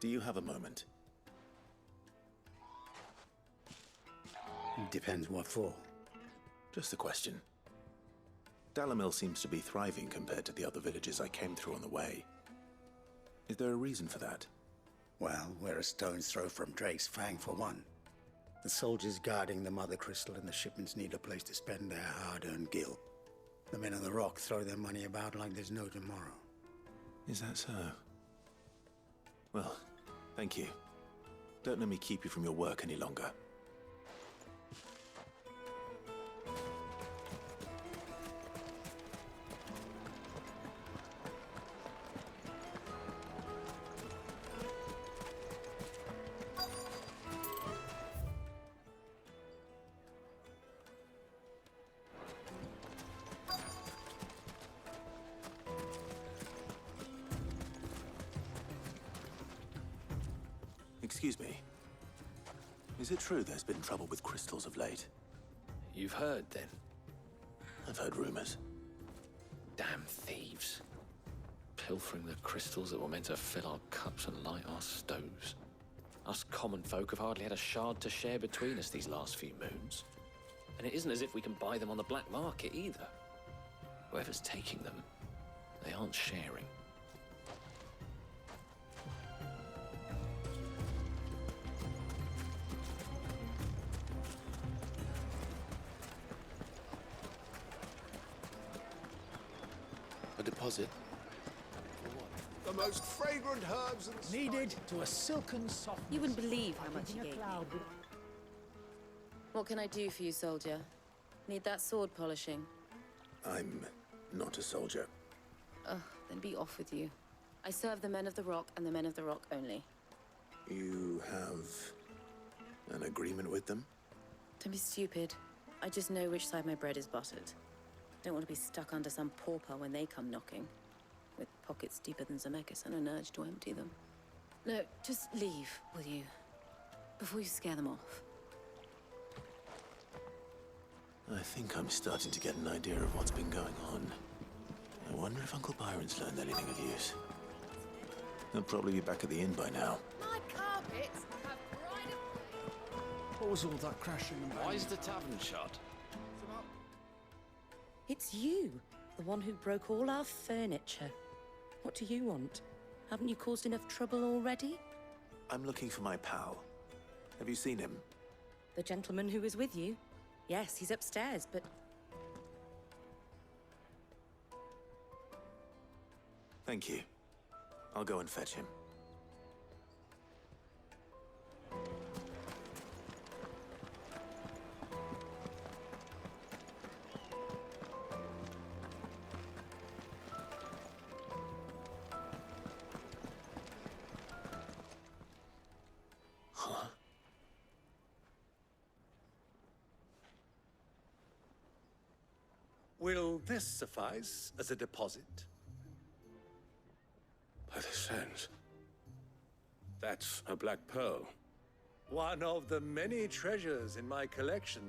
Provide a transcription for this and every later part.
Do you have a moment? Depends what for. Just a question. Dalamil seems to be thriving compared to the other villages I came through on the way. Is there a reason for that? Well, we're a stone's throw from Drake's Fang, for one. The soldiers guarding the Mother Crystal and the shipments need a place to spend their hard-earned gil. The men of the Rock throw their money about like there's no tomorrow. Is that so? Well, thank you. Don't let me keep you from your work any longer. Excuse me. Is it true there's been trouble with crystals of late? You've heard, then? I've heard rumors. Damn thieves. Pilfering the crystals that were meant to fill our cups and light our stoves. Us common folk have hardly had a shard to share between us these last few moons. And it isn't as if we can buy them on the black market, either. Whoever's taking them, they aren't sharing. A deposit. The most fragrant herbs and Needed to a silken soft. You wouldn't believe how much he gave me. What can I do for you, soldier? Need that sword polishing? I'm not a soldier. Ugh, then be off with you. I serve the men of the Rock and the men of the Rock only. You have an agreement with them? Don't be stupid. I just know which side my bread is buttered. Don't want to be stuck under some pauper when they come knocking. With pockets deeper than Zemeckis and an urge to empty them. No, just leave, will you? Before you scare them off. I think I'm starting to get an idea of what's been going on. I wonder if Uncle Byron's learned anything of use. He'll probably be back at the inn by now. My carpets have pride of... What was all that crashing and banging? Why is the tavern shut? It's you, the one who broke all our furniture. What do you want? Haven't you caused enough trouble already? I'm looking for my pal. Have you seen him? The gentleman who was with you? Yes, he's upstairs, but... Thank you. I'll go and fetch him. Huh? Will this suffice as a deposit? By the sands. That's a black pearl. One of the many treasures in my collection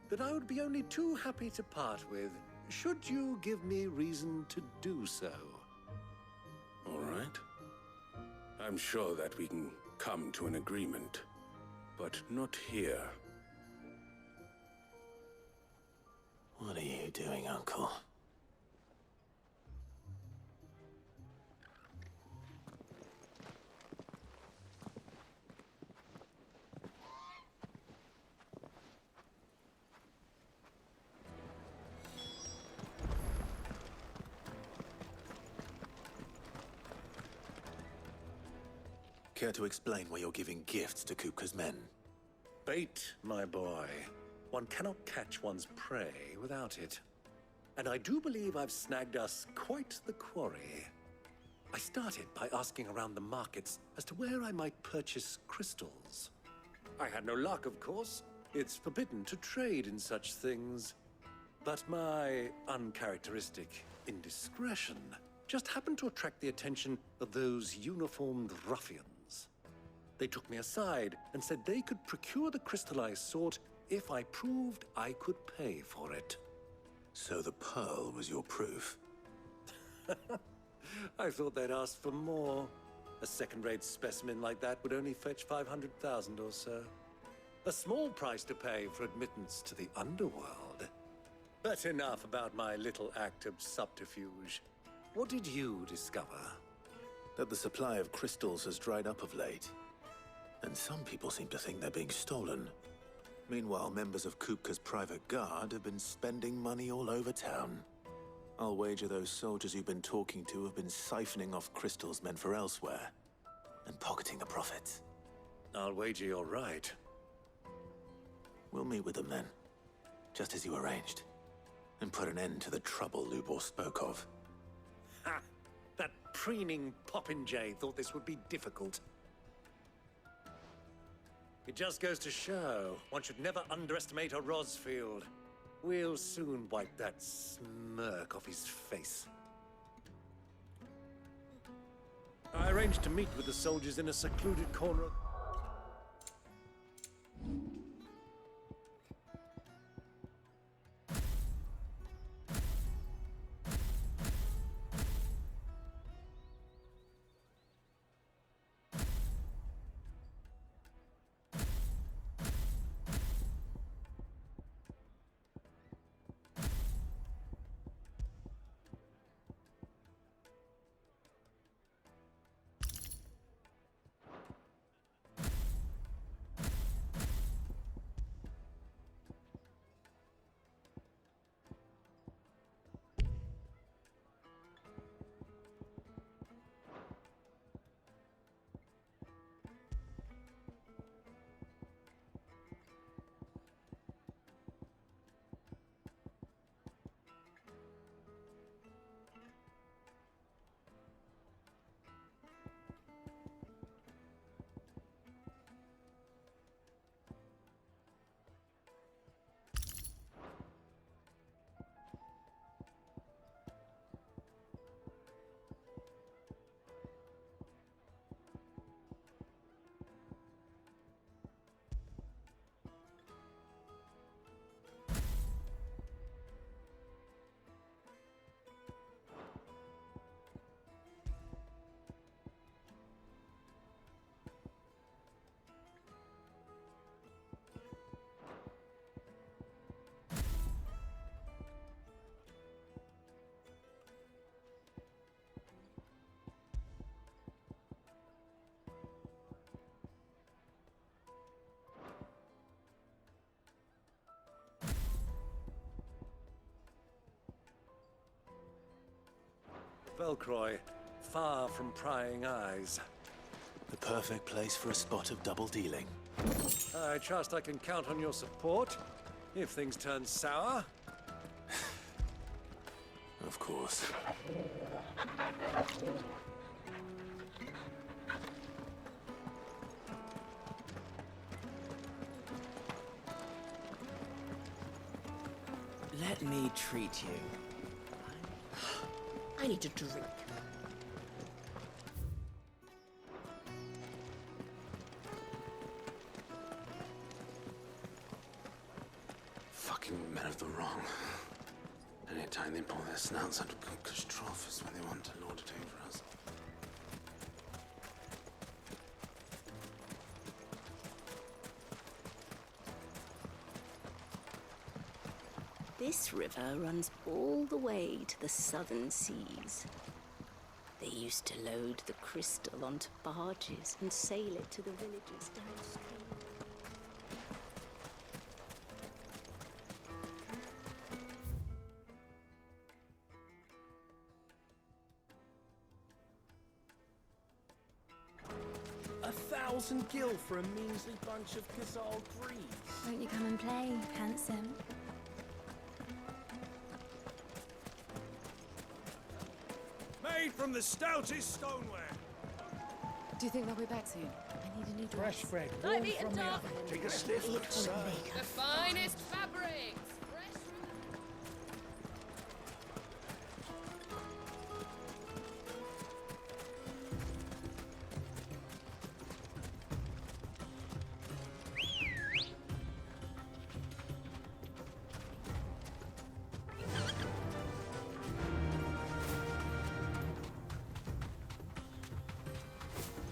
that I would be only too happy to part with, should you give me reason to do so. All right. I'm sure that we can come to an agreement, but not here. What are you doing, Uncle? Care to explain why you're giving gifts to Kupka's men? Bait, my boy. One cannot catch one's prey without it. And I do believe I've snagged us quite the quarry. I started by asking around the markets as to where I might purchase crystals. I had no luck, of course. It's forbidden to trade in such things. But my uncharacteristic indiscretion just happened to attract the attention of those uniformed ruffians. They took me aside and said they could procure the crystal I sought if I proved I could pay for it. So the pearl was your proof? I thought they'd ask for more. A second-rate specimen like that would only fetch 500,000 or so. A small price to pay for admittance to the underworld. But enough about my little act of subterfuge. What did you discover? That the supply of crystals has dried up of late. And some people seem to think they're being stolen. Meanwhile, members of Kupka's private guard have been spending money all over town. I'll wager those soldiers you've been talking to have been siphoning off crystals meant for elsewhere, and pocketing the profits. I'll wager you're right. We'll meet with them then, just as you arranged, and put an end to the trouble Lubor spoke of. Ha! That preening popinjay thought this would be difficult. It just goes to show, one should never underestimate a Rosfield. We'll soon wipe that smirk off his face. I arranged to meet with the soldiers in a secluded corner. Velcroy, far from prying eyes. The perfect place for a spot of double dealing. I trust I can count on your support if things turn sour. Of course. Let me treat you. I need a drink. Fucking men of the wrong. Anytime they pull their snouts out of Kupka's trough is when they want to lord it over us. This river runs all the way to the southern seas. They used to load the crystal onto barges and sail it to the villages downstream. A 1,000 gil for a measly bunch of Kazal greaves. Won't you come and play, handsome? Made from the stoutest stoneware. Do you think they'll be back soon? I need a new dress. Fresh bread, I've warm eaten from the dark. oven. Take a stiff look, sir. The finest fabrics! Fresh from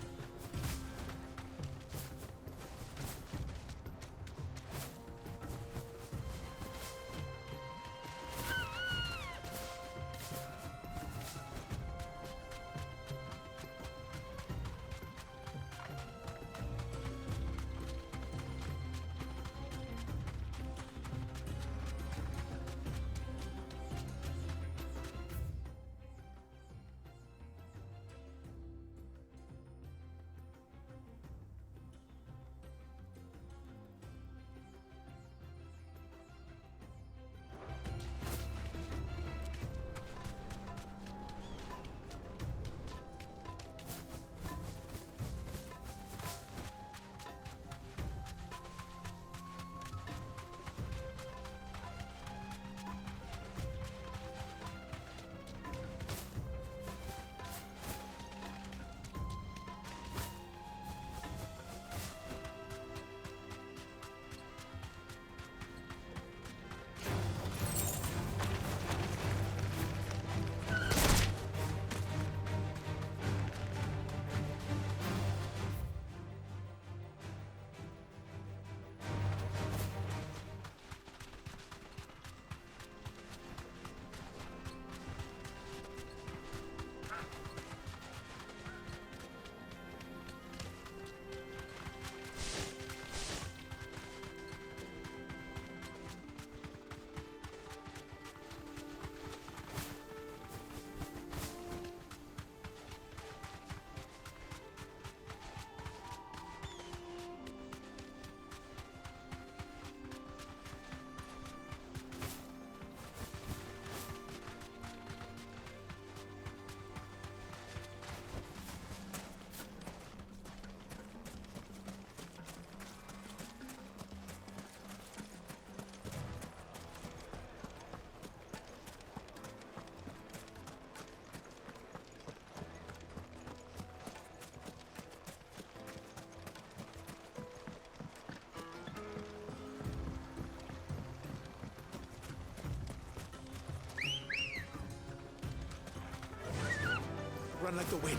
run like the wind.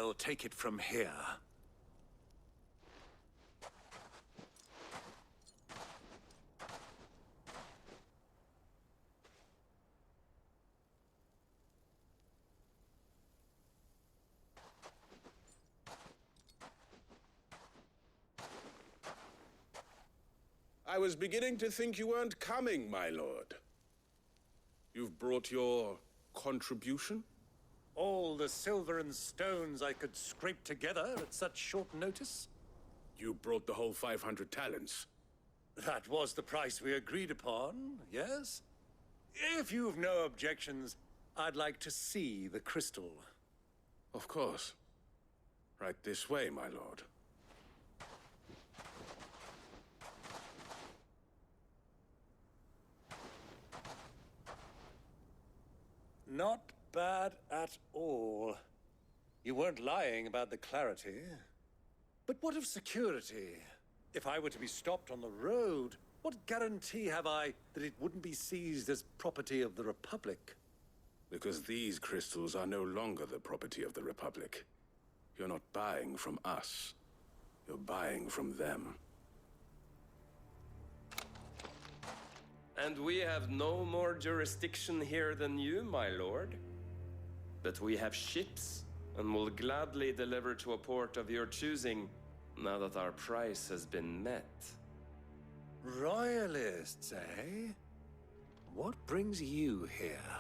I'll take it from here. I was beginning to think you weren't coming, my lord. You've brought your contribution? All the silver and stones I could scrape together at such short notice? You brought the whole 500 talents. That was the price we agreed upon, yes? If you've no objections, I'd like to see the crystal. Of course. Right this way, my lord. Not bad at all. You weren't lying about the clarity. But what of security? If I were to be stopped on the road, what guarantee have I that it wouldn't be seized as property of the Republic? Because these crystals are no longer the property of the Republic. You're not buying from us. You're buying from them. And we have no more jurisdiction here than you, my lord. But we have ships, and will gladly deliver to a port of your choosing, now that our price has been met. Royalists, eh? What brings you here?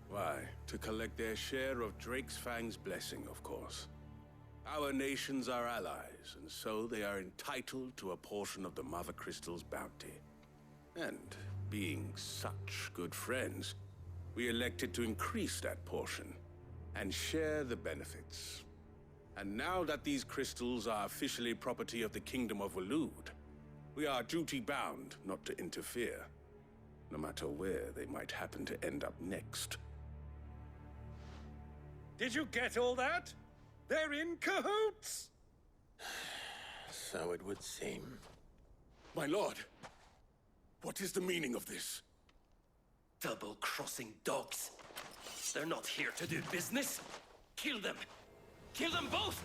Why, to collect their share of Drake's Fang's blessing, of course. Our nations are allies, and so they are entitled to a portion of the Mother Crystal's bounty. And being such good friends, we elected to increase that portion and share the benefits. And now that these crystals are officially property of the Kingdom of Waloed, we are duty-bound not to interfere, no matter where they might happen to end up next. Did you get all that? They're in cahoots! So it would seem. My lord, what is the meaning of this? Double-crossing dogs. They're not here to do business. Kill them. Kill them both!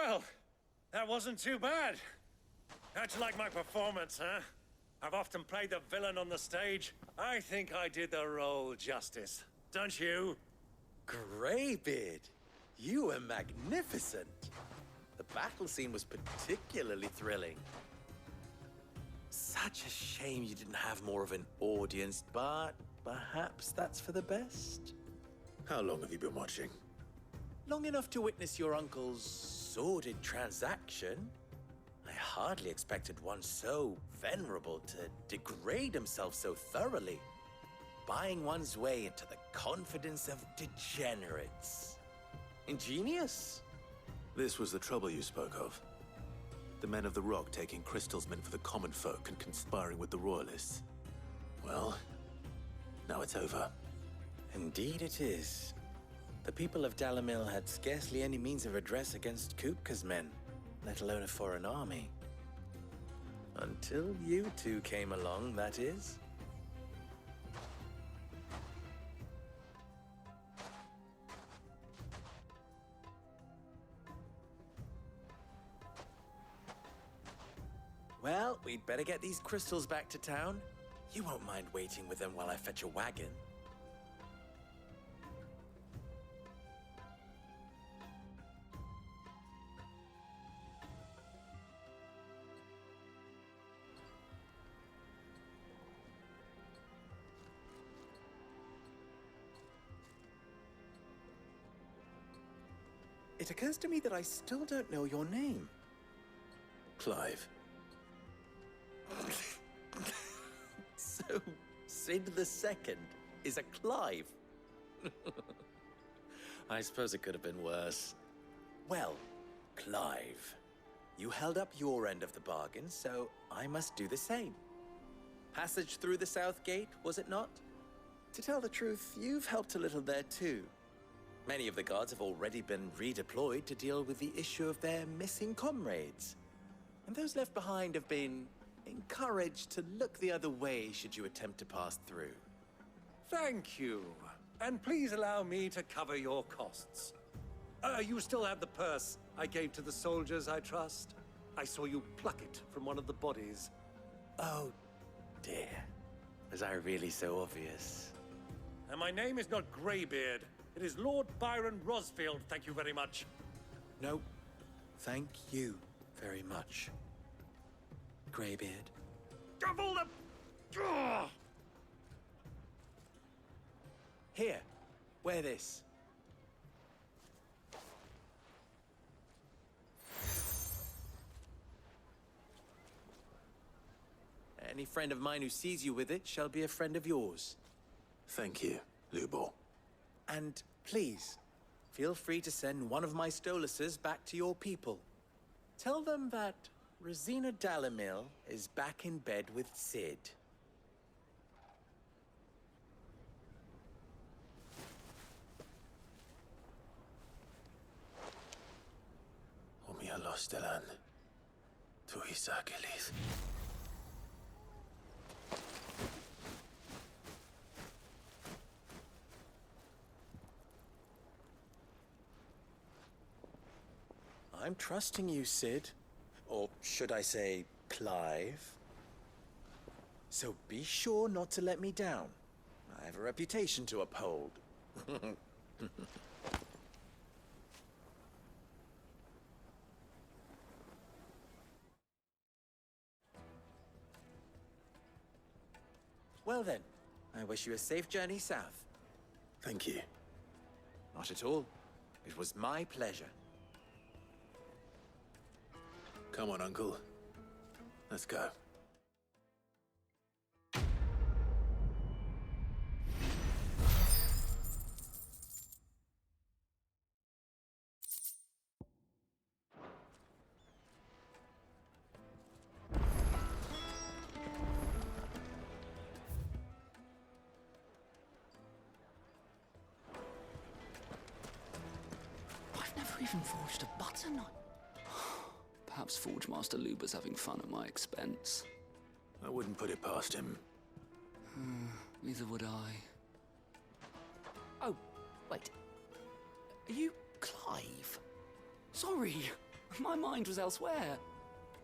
Well, that wasn't too bad. How'd you like my performance, huh? I've often played the villain on the stage. I think I did the role justice. Don't you? Greybeard, you were magnificent. The battle scene was particularly thrilling. Such a shame you didn't have more of an audience, but perhaps that's for the best. How long have you been watching? Long enough to witness your uncle's sordid transaction. I hardly expected one so venerable to degrade himself so thoroughly, buying one's way into the confidence of degenerates. Ingenious. This was the trouble you spoke of. The men of the Rock taking crystals meant for the common folk and conspiring with the Royalists. Well, now it's over. Indeed it is. The people of Dalamil had scarcely any means of redress against Kupka's men, let alone a foreign army. Until you two came along, that is. Well, we'd better get these crystals back to town. You won't mind waiting with them while I fetch a wagon. It occurs to me that I still don't know your name. Clive. So, Sid the Second is a Clive. I suppose it could have been worse. Well, Clive, you held up your end of the bargain, so I must do the same. Passage through the South Gate, was it not? To tell the truth, you've helped a little there too. Many of the guards have already been redeployed to deal with the issue of their missing comrades. And those left behind have been encouraged to look the other way should you attempt to pass through. Thank you. And please allow me to cover your costs. You still have the purse I gave to the soldiers, I trust? I saw you pluck it from one of the bodies. Oh, dear. Was I really so obvious? And my name is not Greybeard. It is Lord Byron Rosfield, thank you very much. No, thank you very much, Greybeard. Double the... Ugh! Here, wear this. Any friend of mine who sees you with it shall be a friend of yours. Thank you, Lubor. And please, feel free to send one of my Stoluses back to your people. Tell them that Rosina Dalamil is back in bed with Sid. Omia Lostelan. Tuisa Achilles. I'm trusting you, Sid. Or should I say, Clive. So be sure not to let me down. I have a reputation to uphold. Well then, I wish you a safe journey south. Thank you. Not at all. It was my pleasure. Come on, Uncle. Let's go. I've never even forged a button. Perhaps Forge Master Luber's having fun at my expense. I wouldn't put it past him. Neither would I. Oh, wait. Are you Clive? Sorry. My mind was elsewhere.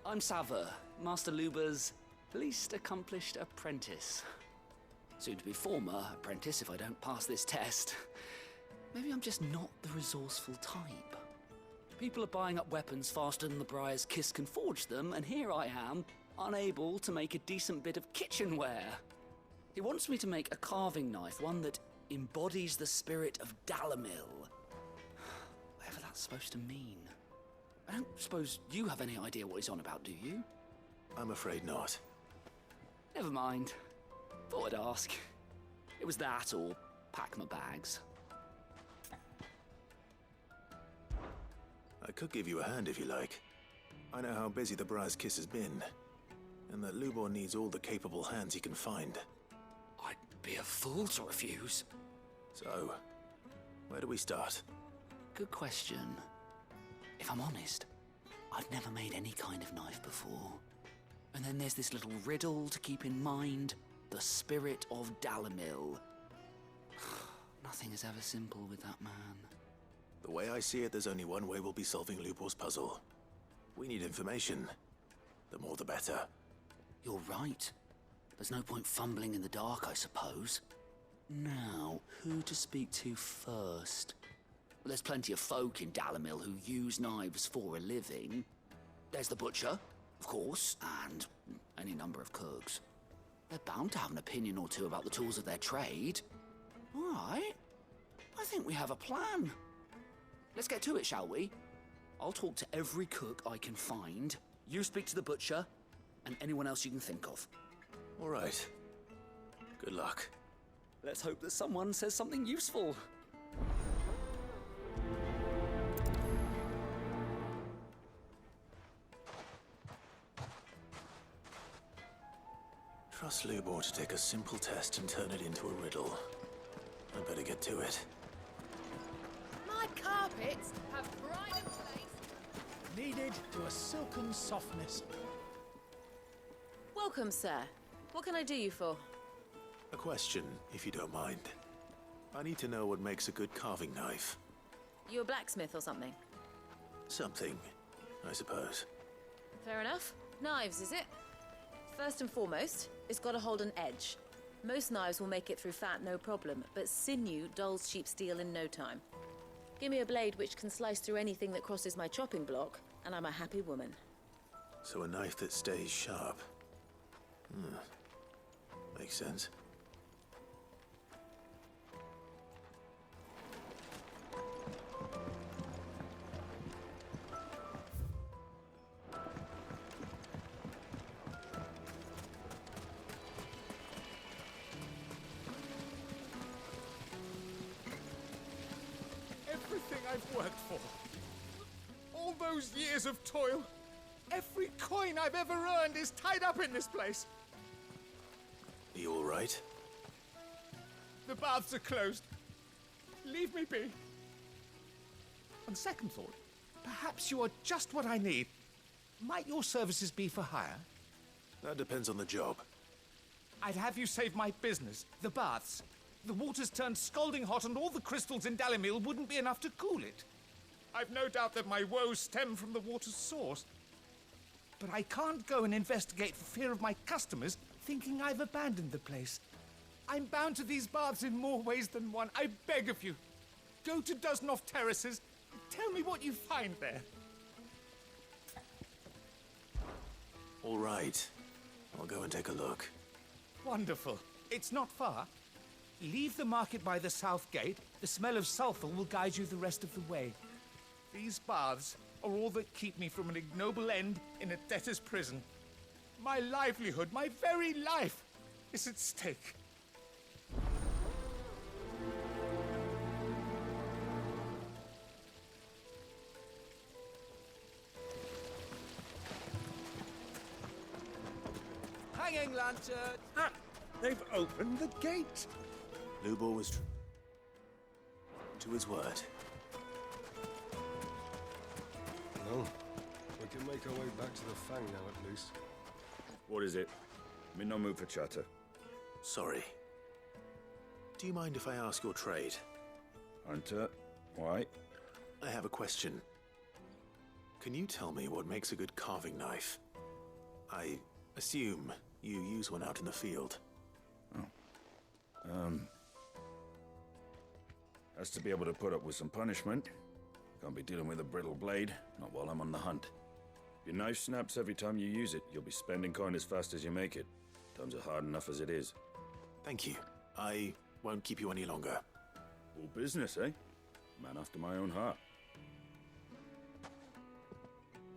I'm Sava, Master Luba's least accomplished apprentice. Soon to be former apprentice if I don't pass this test. Maybe I'm just not the resourceful type. People are buying up weapons faster than the Briar's Kiss can forge them, and here I am, unable to make a decent bit of kitchenware. He wants me to make a carving knife, one that embodies the spirit of Dalamil. Whatever that's supposed to mean. I don't suppose you have any idea what he's on about, do you? I'm afraid not. Never mind. Thought I'd ask. It was that or pack my bags. I could give you a hand if you like. I know how busy the Briar's Kiss has been, and that Lubor needs all the capable hands he can find. I'd be a fool to refuse. So, where do we start? Good question. If I'm honest, I've never made any kind of knife before. And then there's this little riddle to keep in mind. The spirit of Dalamil. Nothing is ever simple with that man. The way I see it, there's only one way we'll be solving Lubor's puzzle. We need information. The more the better. You're right. There's no point fumbling in the dark, I suppose. Now, who to speak to first? Well, there's plenty of folk in Dalamil who use knives for a living. There's the butcher, of course, and any number of cooks. They're bound to have an opinion or two about the tools of their trade. All right. I think we have a plan. Let's get to it, shall we? I'll talk to every cook I can find. You speak to the butcher, and anyone else you can think of. All right. Good luck. Let's hope that someone says something useful. Trust Lubor to take a simple test and turn it into a riddle. I better get to it. My carpets have pride of place. Kneaded to a silken softness. Welcome, sir. What can I do you for? A question, if you don't mind. I need to know what makes a good carving knife. You a blacksmith or something? Something, I suppose. Fair enough. Knives, is it? First and foremost, it's got to hold an edge. Most knives will make it through fat, no problem, but sinew dulls cheap steel in no time. Give me a blade which can slice through anything that crosses my chopping block, and I'm a happy woman. So a knife that stays sharp. Makes sense. Everything I've worked for. All those years of toil. Every coin I've ever earned is tied up in this place. Are you all right? The baths are closed. Leave me be. On second thought, perhaps you are just what I need. Might your services be for hire? That depends on the job. I'd have you save my business, the baths. The water's turned scalding hot and all the crystals in Dalamil wouldn't be enough to cool it. I've no doubt that my woes stem from the water's source. But I can't go and investigate for fear of my customers thinking I've abandoned the place. I'm bound to these baths in more ways than one. I beg of you. Go to Dusnoff Terraces. Tell me what you find there. All right. I'll go and take a look. Wonderful. It's not far. Leave the market by the south gate. The smell of sulfur will guide you the rest of the way. These baths are all that keep me from an ignoble end in a debtor's prison. My livelihood, my very life, is at stake. Hanging lantern! Ah, they've opened the gate! Lubor was true to his word. Well, we can make our way back to the Fang now, at least. What is it? I'm in no mood for chatter. Sorry. Do you mind if I ask your trade? Hunter, why? I have a question. Can you tell me what makes a good carving knife? I assume you use one out in the field. Has to be able to put up with some punishment. Can't be dealing with a brittle blade, not while I'm on the hunt. If your knife snaps every time you use it, you'll be spending coin as fast as you make it. Times are hard enough as it is. Thank you. I won't keep you any longer. All business, eh? Man after my own heart.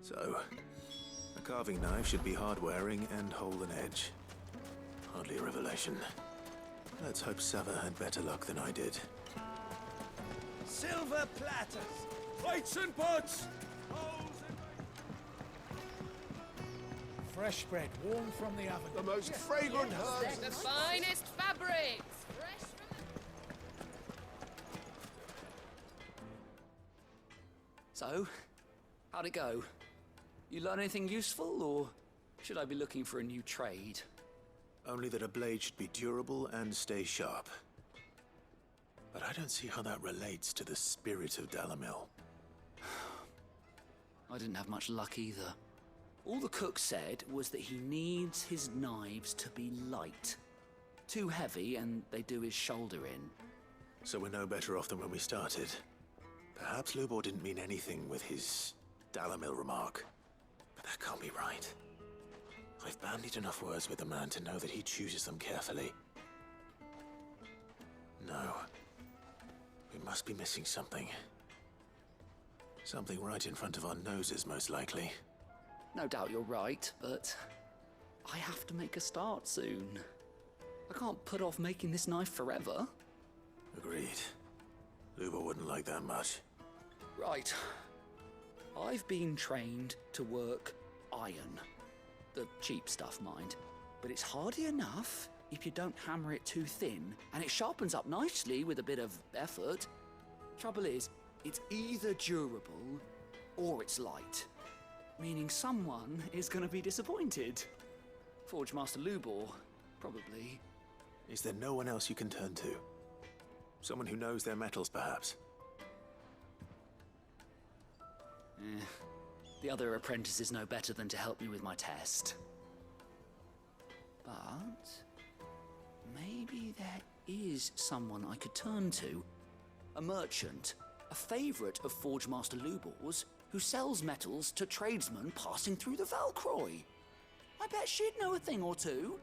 So, a carving knife should be hard-wearing and hold an edge. Hardly a revelation. Let's hope Sava had better luck than I did. Silver platters! Plates and pots! Fresh bread, warm from the oven. The most fragrant herbs. The finest fabrics! Fresh from So, how'd it go? You learn anything useful, or should I be looking for a new trade? Only that a blade should be durable and stay sharp. But I don't see how that relates to the spirit of Dalamil. I didn't have much luck either. All the cook said was that he needs his knives to be light. Too heavy and they do his shoulder in. So we're no better off than when we started. Perhaps Lubor didn't mean anything with his Dalamil remark. But that can't be right. I've bandied enough words with the man to know that he chooses them carefully. No. We must be missing something. Something right in front of our noses, most likely. No doubt you're right, but I have to make a start soon. I can't put off making this knife forever. Agreed. Lubor wouldn't like that much. Right. I've been trained to work iron. The cheap stuff, mind. But it's hardy enough if you don't hammer it too thin, and it sharpens up nicely with a bit of effort. Trouble is, it's either durable or it's light. Meaning someone is going to be disappointed. Forge Master Lubor, probably. Is there no one else you can turn to? Someone who knows their metals, perhaps? The other apprentices know better than to help me with my test. But maybe there is someone I could turn to. A merchant, a favorite of Forge Master Lubor's, who sells metals to tradesmen passing through the Valcroy. I bet she'd know a thing or two.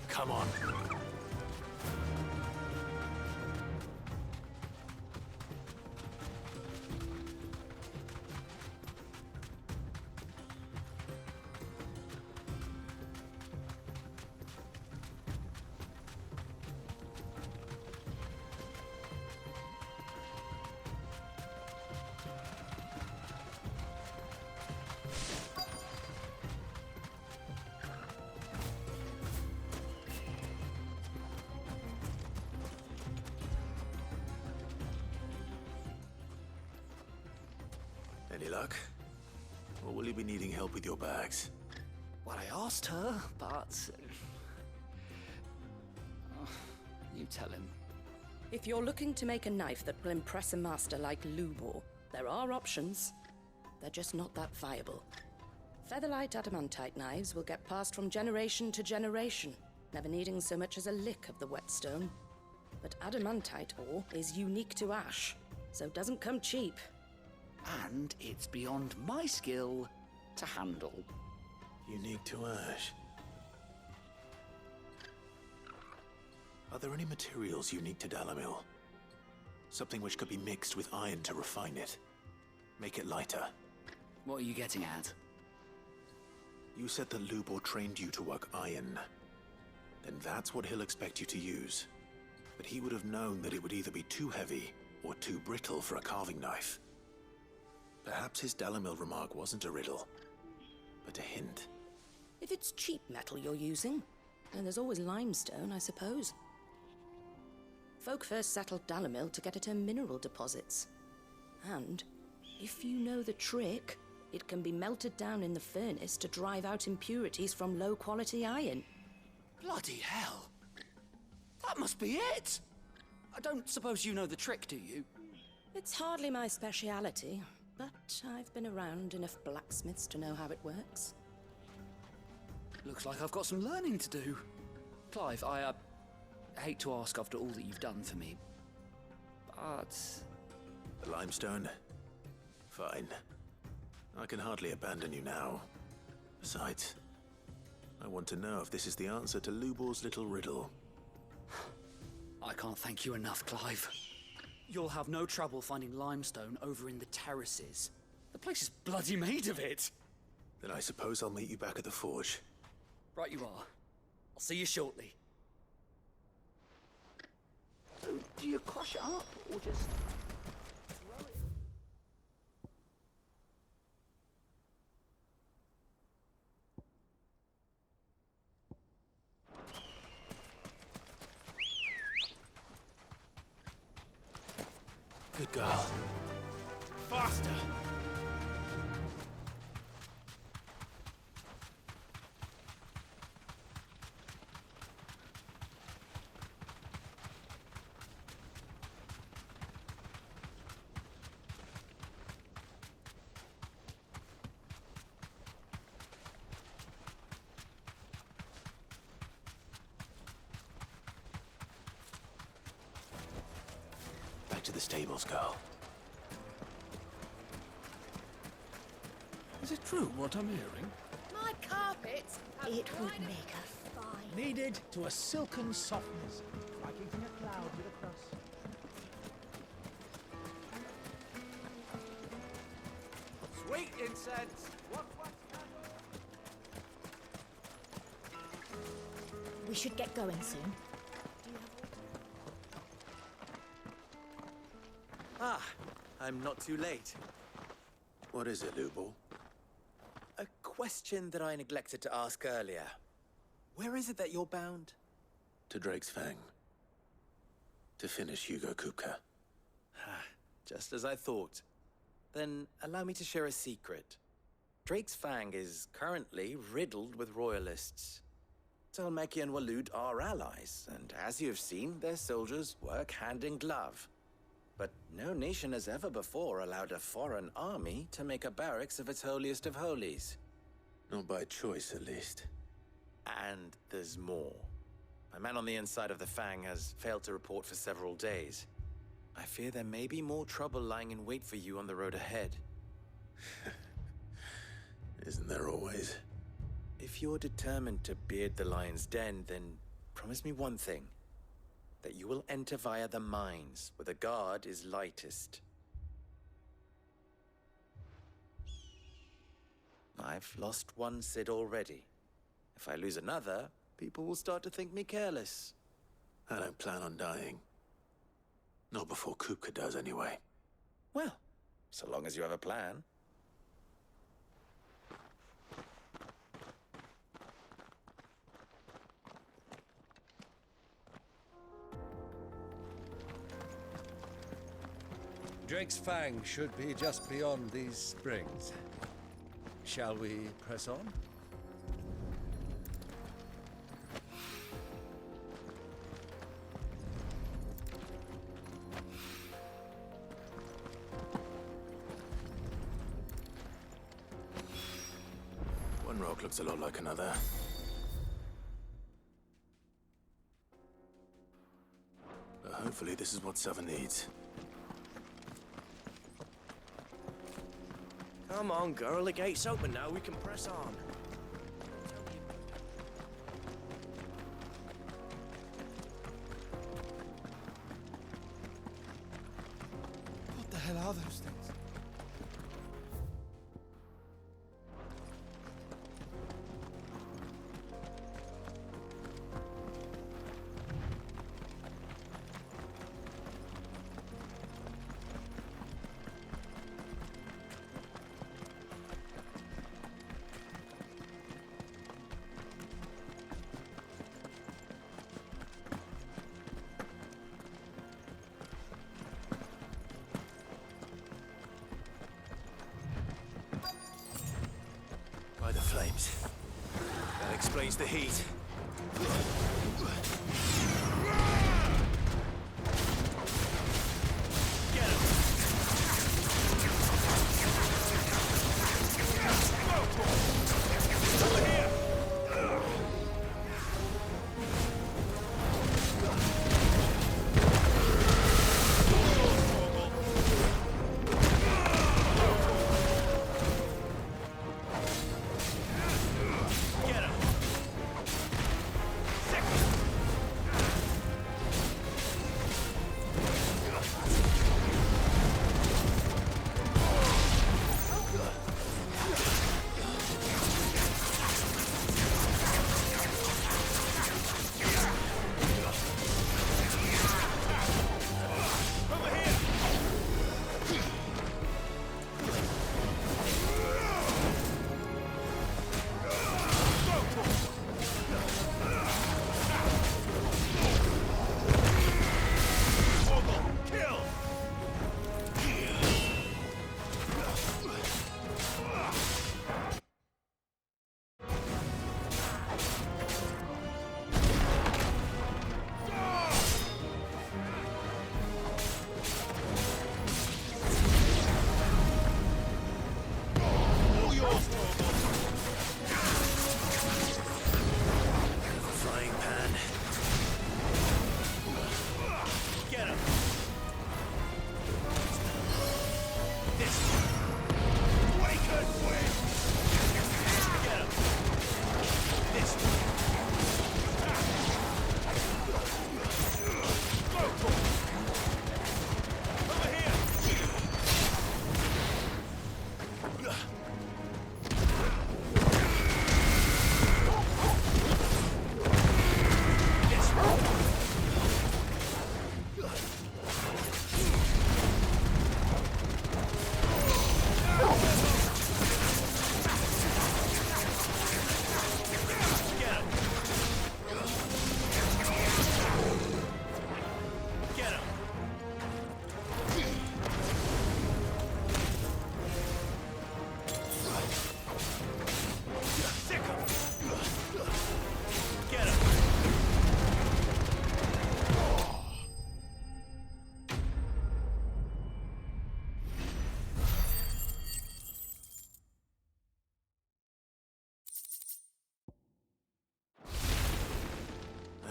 Come on. Any luck? Or will you be needing help with your bags? Well, I asked her, but... you tell him. If you're looking to make a knife that will impress a master like Lubor, there are options. They're just not that viable. Featherlight adamantite knives will get passed from generation to generation, never needing so much as a lick of the whetstone. But adamantite ore is unique to ash, so doesn't come cheap. And it's beyond my skill to handle. Unique to ash. Are there any materials unique to Dalamil? Something which could be mixed with iron to refine it. Make it lighter. What are you getting at? You said that Lubor trained you to work iron. Then that's what he'll expect you to use. But he would have known that it would either be too heavy or too brittle for a carving knife. Perhaps his Dalamil remark wasn't a riddle, but a hint. If it's cheap metal you're using, then there's always limestone, I suppose. Folk first settled Dalamil to get at her mineral deposits. And, if you know the trick, it can be melted down in the furnace to drive out impurities from low-quality iron. Bloody hell! That must be it! I don't suppose you know the trick, do you? It's hardly my speciality, but I've been around enough blacksmiths to know how it works. Looks like I've got some learning to do. Clive, I hate to ask after all that you've done for me, but... The limestone? Fine. I can hardly abandon you now. Besides, I want to know if this is the answer to Lubor's little riddle. I can't thank you enough, Clive. You'll have no trouble finding limestone over in the terraces. The place is bloody made of it. Then I suppose I'll meet you back at the forge. Right you are. I'll see you shortly. So, do you crush it up, or just... throw it? Good girl. Faster! Back to the stables, girl. Is it true what I'm hearing? My carpets have It would dried up. make her fine. Kneaded to a silken softness, like eating a cloud with a crust. Sweet incense! What? We should get going soon. Ah, I'm not too late. What is it, Lubor? A question that I neglected to ask earlier. Where is it that you're bound? To Drake's Fang. To finish Hugo Kupka. Just as I thought. Then allow me to share a secret. Drake's Fang is currently riddled with royalists. Talmeki and Walud are allies, and as you have seen, their soldiers work hand in glove. But no nation has ever before allowed a foreign army to make a barracks of its holiest of holies. Not by choice, at least. And there's more. My man on the inside of the Fang has failed to report for several days. I fear there may be more trouble lying in wait for you on the road ahead. Isn't there always? If you're determined to beard the lion's den, then promise me one thing. That you will enter via the mines, where the guard is lightest. I've lost one Cid already. If I lose another, people will start to think me careless. I don't plan on dying. Not before Kupka does, anyway. Well, so long as you have a plan. Drake's Fang should be just beyond these springs. Shall we press on? One rock looks a lot like another. But hopefully this is what Sava needs. Come on, girl, the gate's open now, we can press on. What the hell are those things? explains the heat.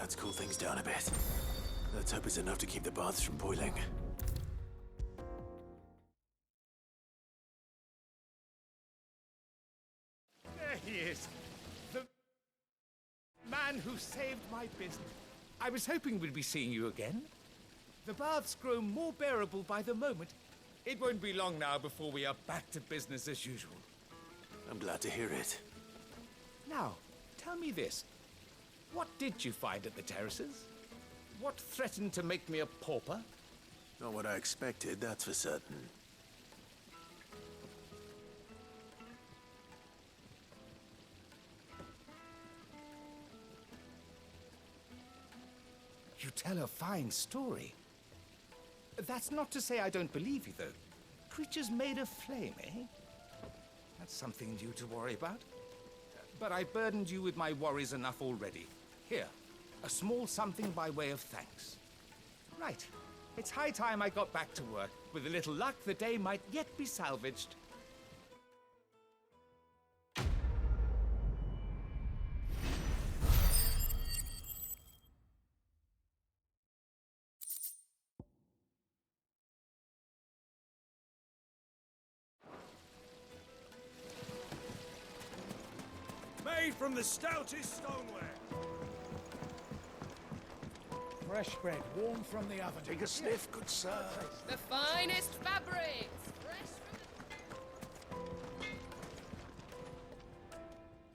Let's cool things down a bit. Let's hope it's enough to keep the baths from boiling. There he is. The man who saved my business. I was hoping we'd be seeing you again. The baths grow more bearable by the moment. It won't be long now before we are back to business as usual. I'm glad to hear it. Now, tell me this. What did you find at the terraces? What threatened to make me a pauper? Not what I expected, that's for certain. You tell a fine story. That's not to say I don't believe you, though. Creatures made of flame, eh? That's something new to worry about. But I burdened you with my worries enough already. Here, a small something by way of thanks. Right. It's high time I got back to work. With a little luck, the day might yet be salvaged. Made from the stoutest stoneware. Fresh bread, warm from the oven. Take a sniff, good sir. The finest fabrics!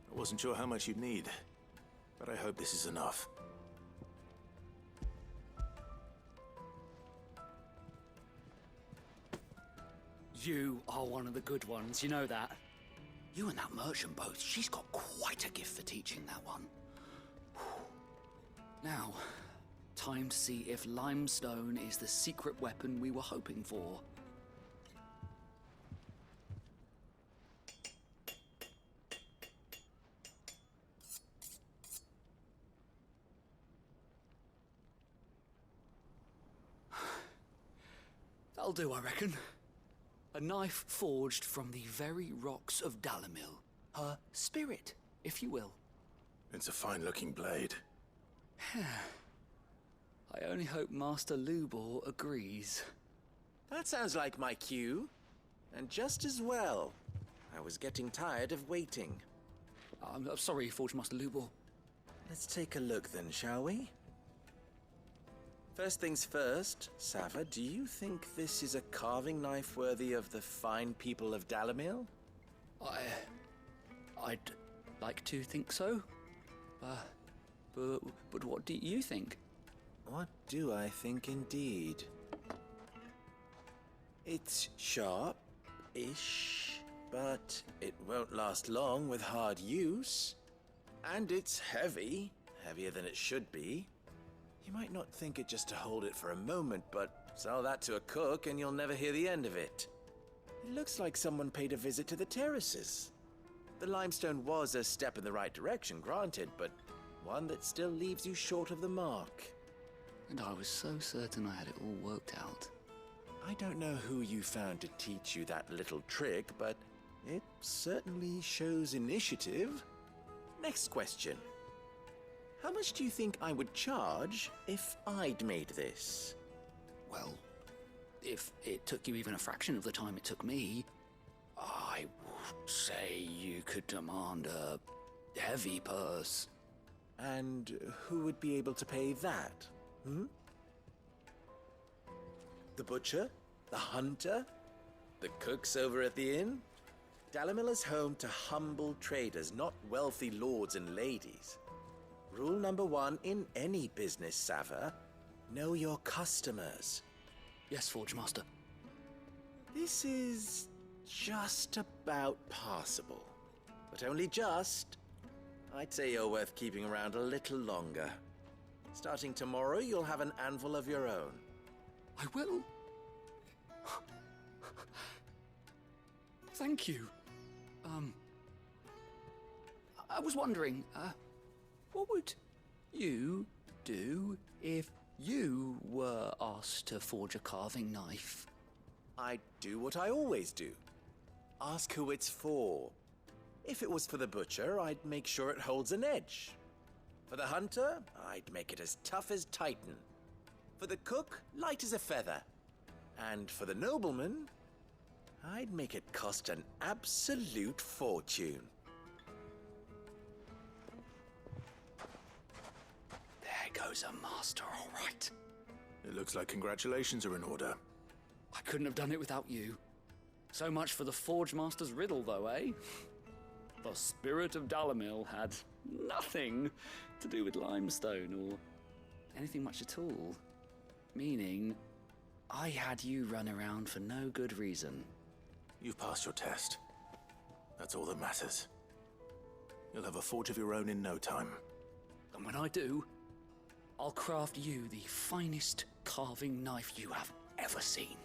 I wasn't sure how much you'd need, but I hope this is enough. You are one of the good ones, you know that. You and that merchant both, she's got quite a gift for teaching that one. Now, time to see if limestone is the secret weapon we were hoping for. That'll do, I reckon. A knife forged from the very rocks of Dalamil. Her spirit, if you will. It's a fine-looking blade. I only hope Master Lubor agrees. That sounds like my cue. And just as well. I was getting tired of waiting. I'm sorry, Forge Master Lubor. Let's take a look then, shall we? First things first, Sava, do you think this is a carving knife worthy of the fine people of Dalamil? I'd like to think so. But what do you think? What do I think indeed? It's sharp-ish, but it won't last long with hard use. And it's heavy, heavier than it should be. You might not think it just to hold it for a moment, but sell that to a cook and you'll never hear the end of it. It looks like someone paid a visit to the terraces. The limestone was a step in the right direction, granted, but one that still leaves you short of the mark. And I was so certain I had it all worked out. I don't know who you found to teach you that little trick, but it certainly shows initiative. Next question. How much do you think I would charge if I'd made this? Well, if it took you even a fraction of the time it took me, I would say you could demand a heavy purse. And who would be able to pay that? The butcher? The hunter? The cooks over at the inn? Dalamil is home to humble traders, not wealthy lords and ladies. Rule number 1 in any business, Sava, know your customers. Yes, Forge Master. This is just about passable. But only just. I'd say you're worth keeping around a little longer. Starting tomorrow, you'll have an anvil of your own. I will. Thank you. I was wondering, what would you do if you were asked to forge a carving knife? I'd do what I always do. Ask who it's for. If it was for the butcher, I'd make sure it holds an edge. For the hunter, I'd make it as tough as Titan. For the cook, light as a feather. And for the nobleman, I'd make it cost an absolute fortune. There goes a master, all right. It looks like congratulations are in order. I couldn't have done it without you. So much for the Forge Master's riddle, though, eh? The spirit of Dalamil had nothing to do with limestone or anything much at all. Meaning, I had you run around for no good reason. You've passed your test. That's all that matters. You'll have a forge of your own in no time. And when I do, I'll craft you the finest carving knife you have ever seen.